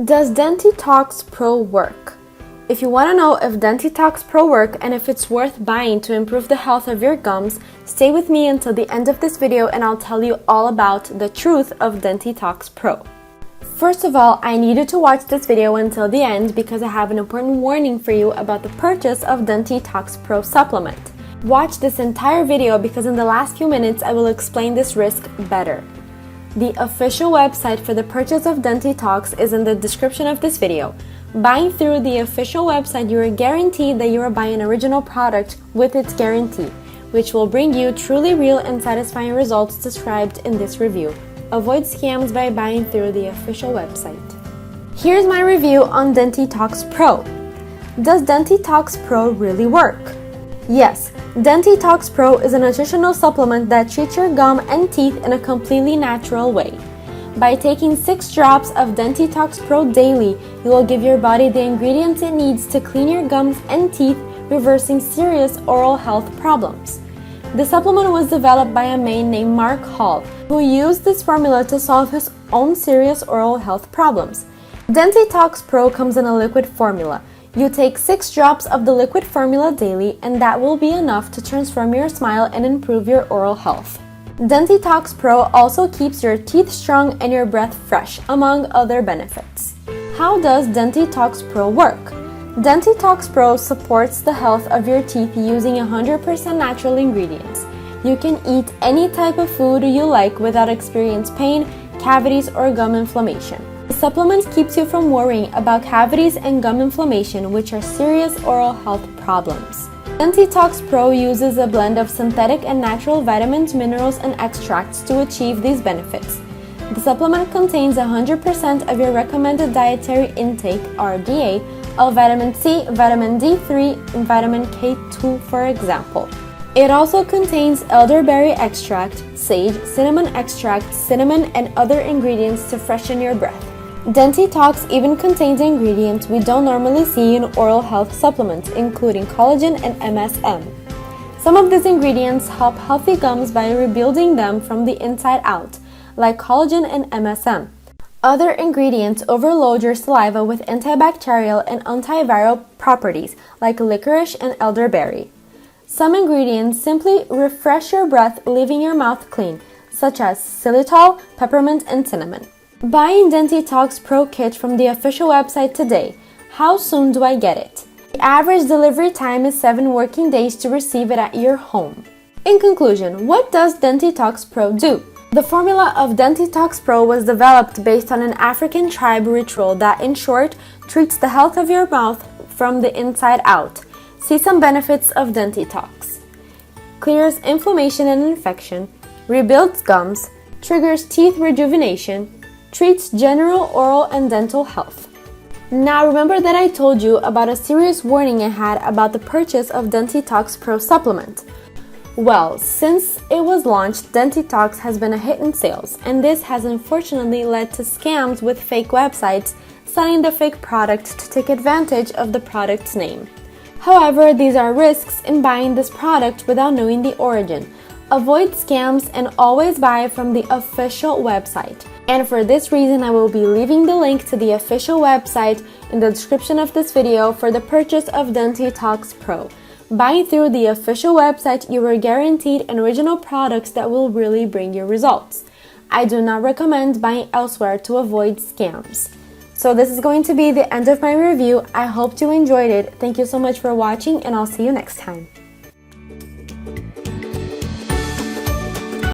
Does Dentitox Pro work? If you want to know if Dentitox Pro work and if it's worth buying to improve the health of your gums, stay with me until the end of this video and I'll tell you all about the truth of Dentitox Pro. First of all, I need you to watch this video until the end because I have an important warning for you about the purchase of Dentitox Pro supplement. Watch this entire video because in the last few minutes I will explain this risk better. The official website for the purchase of Dentitox is in the description of this video. Buying through the official website, you are guaranteed that you are buying an original product with its guarantee, which will bring you truly real and satisfying results described in this review. Avoid scams by buying through the official website. Here's my review on Dentitox Pro. Does Dentitox Pro really work? Yes, Dentitox Pro is a nutritional supplement that treats your gum and teeth in a completely natural way. By taking 6 drops of Dentitox Pro daily, you will give your body the ingredients it needs to clean your gums and teeth, reversing serious oral health problems. The supplement was developed by a man named Mark Hall, who used this formula to solve his own serious oral health problems. Dentitox Pro comes in a liquid formula. You take 6 drops of the liquid formula daily, and that will be enough to transform your smile and improve your oral health. Dentitox Pro also keeps your teeth strong and your breath fresh, among other benefits. How does Dentitox Pro work? Dentitox Pro supports the health of your teeth using 100% natural ingredients. You can eat any type of food you like without experiencing pain, cavities, or gum inflammation. The supplement keeps you from worrying about cavities and gum inflammation, which are serious oral health problems. Dentitox Pro uses a blend of synthetic and natural vitamins, minerals, and extracts to achieve these benefits. The supplement contains 100% of your recommended dietary intake, RDA, of vitamin C, vitamin D3, and vitamin K2, for example. It also contains elderberry extract, sage, cinnamon extract, cinnamon, and other ingredients to freshen your breath. Dentitox even contains ingredients we don't normally see in oral health supplements, including collagen and MSM. Some of these ingredients help healthy gums by rebuilding them from the inside out, like collagen and MSM. Other ingredients overload your saliva with antibacterial and antiviral properties, like licorice and elderberry. Some ingredients simply refresh your breath, leaving your mouth clean, such as xylitol, peppermint, and cinnamon. Buying Dentitox Pro kit from the official website today. How soon do I get it? The average delivery time is 7 working days to receive it at your home. In conclusion, what does Dentitox Pro do? The formula of Dentitox Pro was developed based on an African tribe ritual that, in short, treats the health of your mouth from the inside out. See some benefits of Dentitox. Clears inflammation and infection, rebuilds gums, triggers teeth rejuvenation, treats general oral and dental health. Now remember that I told you about a serious warning I had about the purchase of Dentitox Pro supplement. Well, since it was launched, Dentitox has been a hit in sales, and this has unfortunately led to scams with fake websites selling the fake product to take advantage of the product's name. However, these are risks in buying this product without knowing the origin. Avoid scams and always buy from the official website. And for this reason, I will be leaving the link to the official website in the description of this video for the purchase of Dentitox Pro. Buying through the official website, you are guaranteed original products that will really bring you results. I do not recommend buying elsewhere to avoid scams. So this is going to be the end of my review. I hope you enjoyed it. Thank you so much for watching, and I'll see you next time.